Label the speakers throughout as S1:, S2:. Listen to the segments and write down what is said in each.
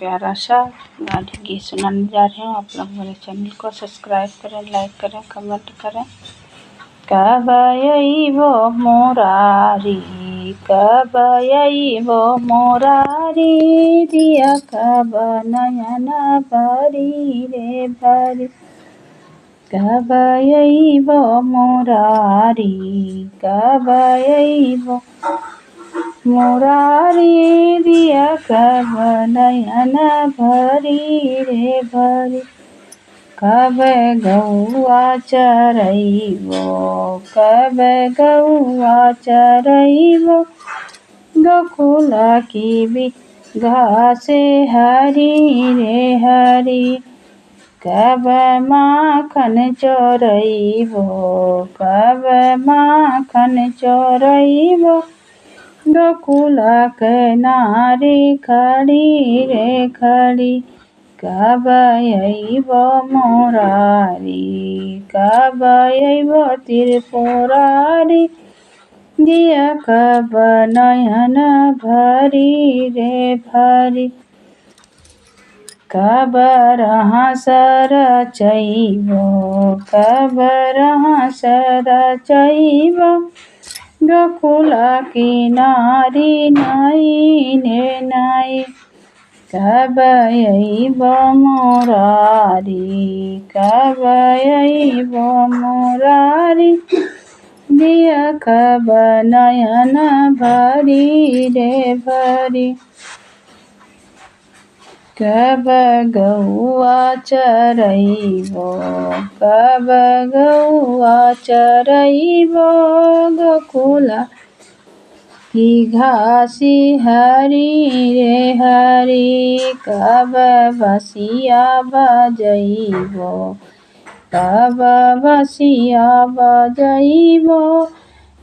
S1: प्यारा सा गाली गीत सुनाने जा रही हूँ। आप लोग मेरे चैनल को सब्सक्राइब करें, लाइक करें, कमेंट करें। कब अइबो मोरारी, कब अइबो मोरारी, दिया कब नयन भरी रे भरी। कब अइबो मोरारी, कब अइबो मोरारी, दिया कब नयन भरी रे भरी। कब गौआ चरइबो, कब गौआ चरइबो, गोकुल की भी घास हरी रे हरी। कब माखन चोरइबो, कब माखन चोरइबो, गोकुल के नारी खड़ी रे खड़ी। कब अइबो मोरारी, कब अइबो त्रिपुरारी, दिया कब नयन भरी रे भरी। कब रहस रचइबो, कब रहस रचइबो, गोकुल की नारी नई ने नई। कब अइबो मोरारी, कब अइबो मोरारी, दिया कब नयन भरी रे भरी। कब गौआ चरइबो, कब गौआ चरइबो, गोकुल की घासी हरी रे हरी। कब बसिया बजइबो, कब बसिया बजइबो,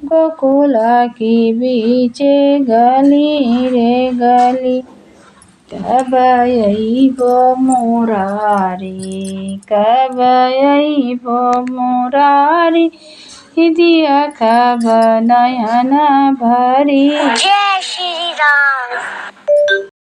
S1: गोकुल की बीचे गली रे गली। कब अइबो मोरारी, कब अइबो मोरारी, दिया कब नयन भरी। जय श्री राम।